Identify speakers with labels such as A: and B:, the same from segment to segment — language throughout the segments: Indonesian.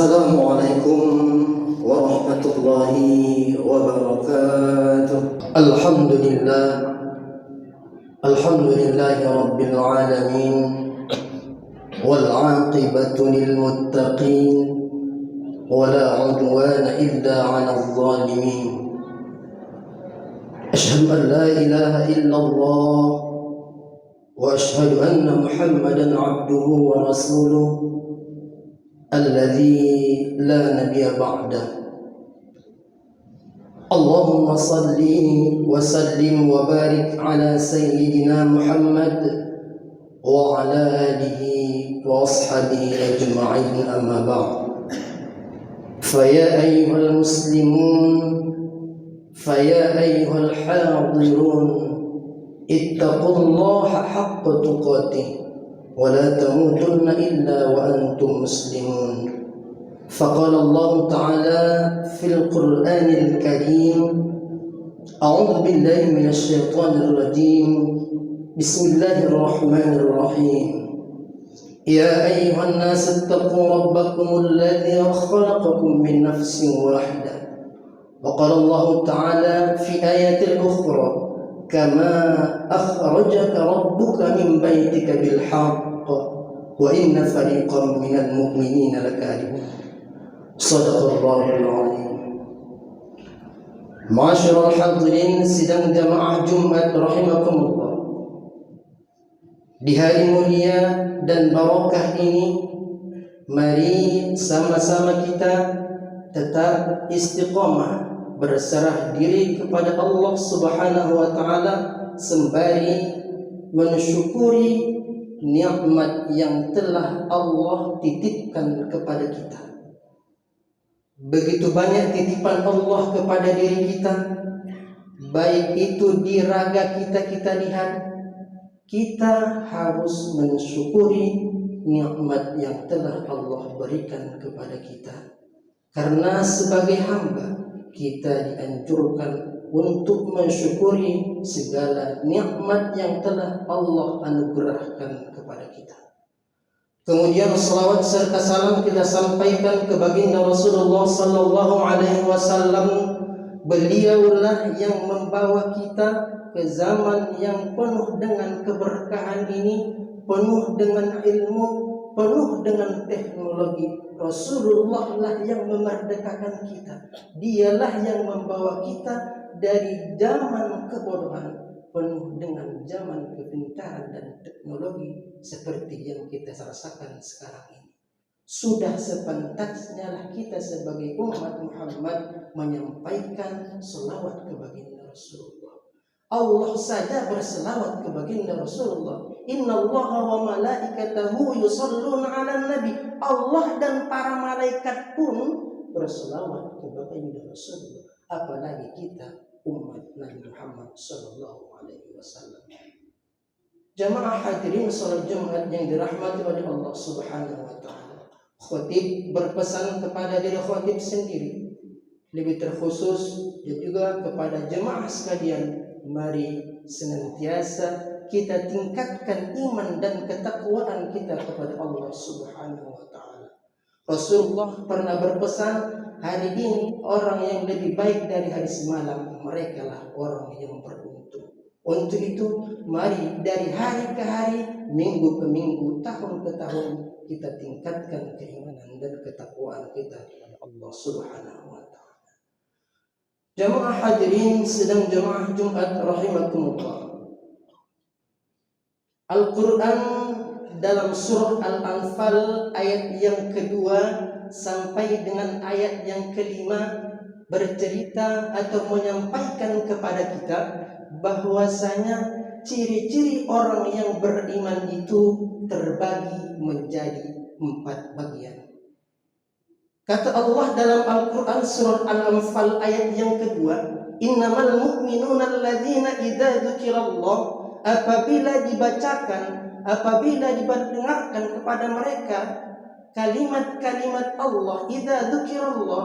A: Assalamualaikum warahmatullahi wabarakatuh. Alhamdulillahi rabbil alamin, wal aqibatu lil muttaqin, wala udwana illa 'alal zalimin. Asyhadu an la ilaha illallah wa asyhadu anna Muhammadan 'abduhu wa rasuluh alladzi la nabiyya ba'dah. Allahumma salli wa sallim wa barik ala sayyidina Muhammad wa ala alihi wa ashabihi ajma'in, amma ba'd. Faya ayyuhal muslimun, faya ayyuhal hadirun, ittaqullaha haqqa tuqatih ولا تموتن إلا وأنتم مسلمون. فقال الله تعالى في القرآن الكريم: أعوذ بالله من الشيطان الرجيم، بسم الله الرحمن الرحيم. يا أيها الناس اتقوا ربكم الذي خلقكم من نفس واحدة. وقال الله تعالى في آية أخرى: كما أخرجك ربك من بيتك بالحق وإن فريقا من المؤمنين لكارهون. صدق الله العظيم. Ma'asyiral hadirin sidang jamaah Jumat rahimakumullah. Di hari mulia dan barakah ini, mari sama-sama kita tetap istiqamah berserah diri kepada Allah Subhanahu wa taala sembari mensyukuri nikmat yang telah Allah titipkan kepada kita. Begitu banyak titipan Allah kepada diri kita, baik itu di raga kita lihat, kita harus mensyukuri nikmat yang telah Allah berikan kepada kita. Karena sebagai hamba kita dianjurkan untuk mensyukuri segala nikmat yang telah Allah anugerahkan kepada kita. Kemudian salawat serta salam kita sampaikan ke baginda Rasulullah sallallahu alaihi wasallam. Beliaulah yang membawa kita ke zaman yang penuh dengan keberkahan ini, penuh dengan ilmu, penuh dengan teknologi. Rasulullah lah yang memerdekakan kita. Dialah yang membawa kita dari zaman kebodohan penuh dengan zaman kepintaran dan teknologi seperti yang kita rasakan sekarang ini. Sudah sepantasnya lah kita sebagai umat Muhammad menyampaikan selawat ke baginda Rasulullah. Allah saja berselawat ke baginda Rasulullah. Innallaha wa malaikatahu yusholluna 'alan nabi. Allah dan para malaikat pun berselawat ke baginda Rasulullah. Apalagi kita umat Nabi Muhammad sallallahu alaihi wasallam. Jamaah hadirin salat Jumat yang dirahmati oleh Allah Subhanahu wa taala. Khatib berpesan kepada diri khatib sendiri, lebih terkhusus dan juga kepada jemaah sekalian, mari senantiasa kita tingkatkan iman dan ketakwaan kita kepada Allah Subhanahu wa taala. Rasulullah pernah berpesan, hari ini orang yang lebih baik dari hari semalam, mereka lah orang yang beruntung. Untuk itu, mari dari hari ke hari, minggu ke minggu, tahun ke tahun, kita tingkatkan keimanan dan ketakwaan kita kepada Allah Subhanahu wa taala. Jamaah hadirin sedang jamaah Jumat rahimakumullah. Al-Quran dalam surah Al-Anfal ayat yang kedua sampai dengan ayat yang kelima bercerita atau menyampaikan kepada kita bahwasanya ciri-ciri orang yang beriman itu terbagi menjadi 4 bagian. Kata Allah dalam Al-Quran surah Al-Anfal ayat yang kedua, innamal mu'minuna alladzina idza dzukirallah, apabila dibacakan, apabila didengarkan kepada mereka kalimat-kalimat Allah, idza dzukirallah,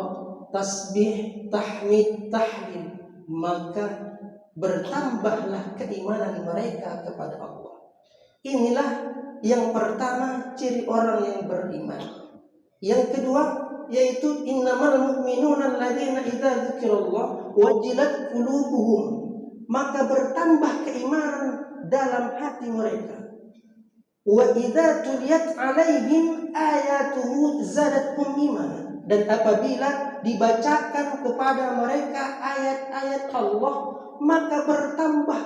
A: tasbih, tahmid, tahlil, maka bertambahlah keimanan mereka kepada Allah. Inilah yang pertama ciri orang yang beriman. Yang kedua, yaitu innamal mu'minuna alladzina idza dzukirallah wajilat qulubuhum, maka bertambah keimanan dalam hati mereka. Wa idza tuliyat alaihim ayatuhu zadatuhum imanan, dan apabila dibacakan kepada mereka ayat-ayat Allah, maka bertambah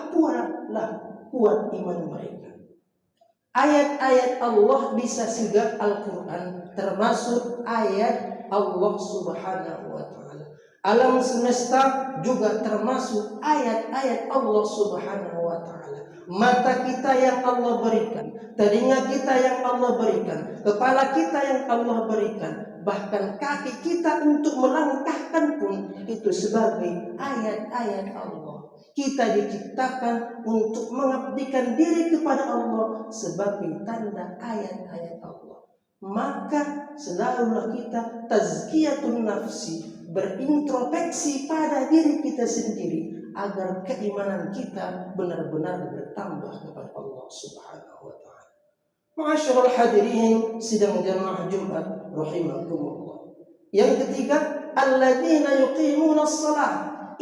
A: kuat iman mereka. Ayat-ayat Allah bisa juga Al-Quran, termasuk ayat Allah Subhanahu wa ta'ala. Alam semesta juga termasuk ayat-ayat Allah Subhanahu wa ta'ala. Mata kita yang Allah berikan, telinga kita yang Allah berikan, kepala kita yang Allah berikan, bahkan kaki kita untuk melangkahkan pun itu sebagai ayat-ayat Allah. Kita diciptakan untuk mengabdikan diri kepada Allah sebagai tanda ayat-ayat Allah. Maka selalulah kita tazkiyatun nafsi, berintrospeksi pada diri kita sendiri agar keimanan kita benar-benar bertambah kepada Allah Subhanahu wa ta'ala. Ma'asyiral hadirin sidang jamaah Jumat rahimakumullah. Yang ketiga, alladzina yuqimuna shalah.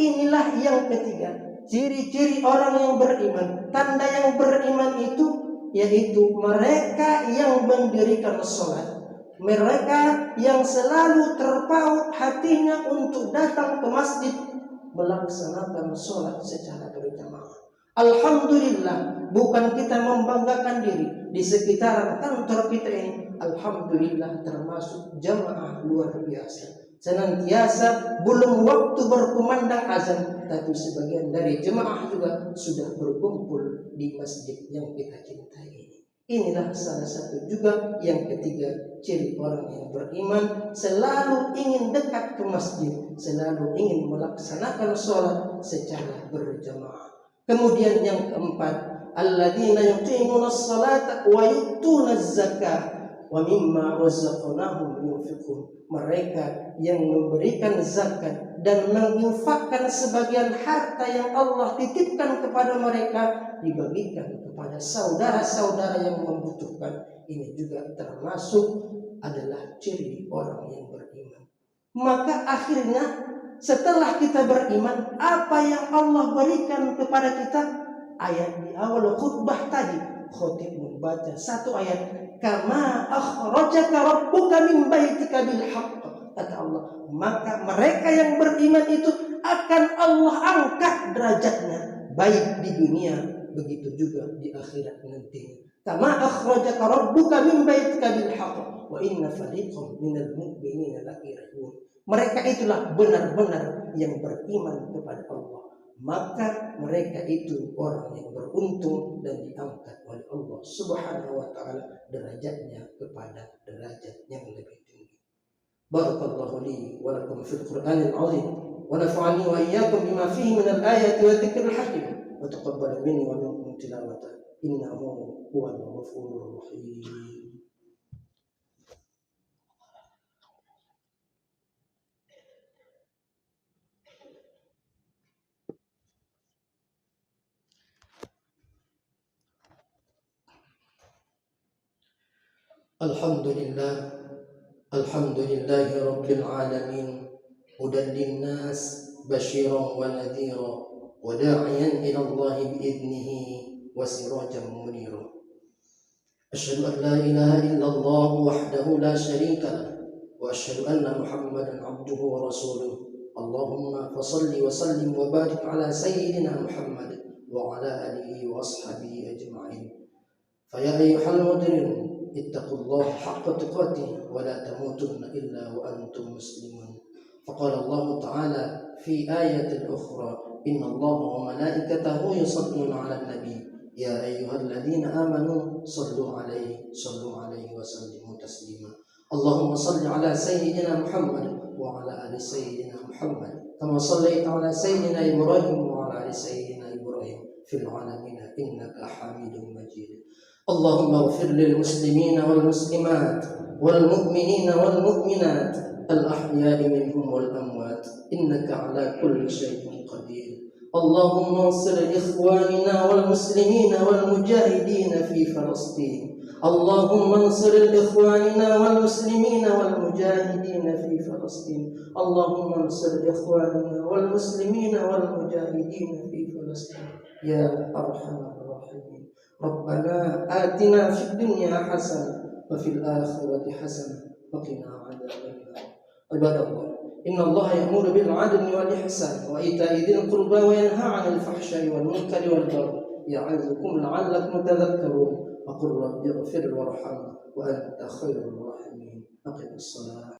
A: Inilah yang ketiga. Ciri-ciri orang yang beriman, tanda yang beriman itu yaitu mereka yang mendirikan sholat, mereka yang selalu terpaut hatinya untuk datang ke masjid melaksanakan sholat secara berjamaah. Alhamdulillah, bukan kita membanggakan diri di sekitaran kantor kita ini, alhamdulillah termasuk jamaah luar biasa. Senantiasa belum waktu berkumandang azan, tapi sebagian dari jemaah juga sudah berkumpul di masjid yang kita cintai ini. Inilah salah satu juga yang ketiga ciri orang yang beriman, selalu ingin dekat ke masjid, selalu ingin melaksanakan sholat secara berjamaah. Kemudian yang keempat, alladzina yuqimuna sholata wa yu'tuna zakah wa mimma razaqnahum yunfiqun. Mereka yang memberikan zakat dan menginfakkan sebagian harta yang Allah titipkan kepada mereka dibagikan kepada saudara-saudara yang membutuhkan. Ini juga termasuk adalah ciri orang yang beriman. Maka akhirnya setelah kita beriman, apa yang Allah berikan kepada kita? Ayat di awal khutbah tadi, khotib membaca satu ayat, kama akhrajaka rabbuka min baitika bil haqq, kata Allah. Maka mereka yang beriman itu akan Allah angkat derajatnya, baik di dunia begitu juga di akhirat nanti. Kama akhrajaka rabbuka min baitika bil haqq wa inna fariqan minal mu'minina lakarihun. Mereka itulah benar-benar yang beriman kepada Allah. Maka mereka itu orang yang beruntung dan diangkat oleh Allah Subhanahu wa ta'ala derajatnya kepada derajat yang lebih tinggi. Barakallahu li wa lakum fil Qur'anil 'azim wa nafa'ani wa iyyakum bima fihi min al-ayati wa dzikril hakim wa taqabbal minni wa minkum tilawatan innahu huwal ghafurur rahim. Alhamdulillah, alhamdulillahi rabbil alamin, hudan linnas basyiran wa nadhira wa da'iyan ila Allah bi'idnihi wa sirajan munira. Asyhadu an la ilaha illallah wahdahu la syarika lah wa asyhadu anna Muhammadan abduhu wa rasuluh. Allahumma fashalli wa sallim wa barik ala sayyidina Muhammad wa ala alihi wa ashabihi ajma'in. Fa ya ayyuhal mudrin اتقوا الله حق تقاته ولا تموتن إلا وأنتم مسلمون. فقال الله تعالى في آية أخرى إن الله وملائكته يصلون على النبي يا أيها الذين آمنوا صلوا عليه وسلموا تسليما. اللهم صل على سيدنا محمد وعلى آل سيدنا محمد كما صليت على سيدنا إبراهيم وعلى آل سيدنا إبراهيم في العالمين إنك حميد مجيد. اللهم اغفر للمسلمين والمسلمات والمؤمنين والمؤمنات الأحياء منهم والأموات إنك على كل شيء قدير. اللهم انصر إخواننا والمسلمين والمجاهدين في فلسطين. اللهم انصر إخواننا والمسلمين والمجاهدين في فلسطين. اللهم انصر إخواننا والمسلمين والمجاهدين في فلسطين يا أرحم الراحمين. ربنا آتنا في الدنيا حسنة وفي الآخرة حسنة وقنا عذاب النار. عباد الله، إن الله يأمر بالعدل والإحسان وإيتاء ذي القربى وينهى عن الفحشاء والمنكر والبغي يعظكم لعلكم تذكرون. وقل رب اغفر وارحم وأنت خير الراحمين. أقم الصلاة.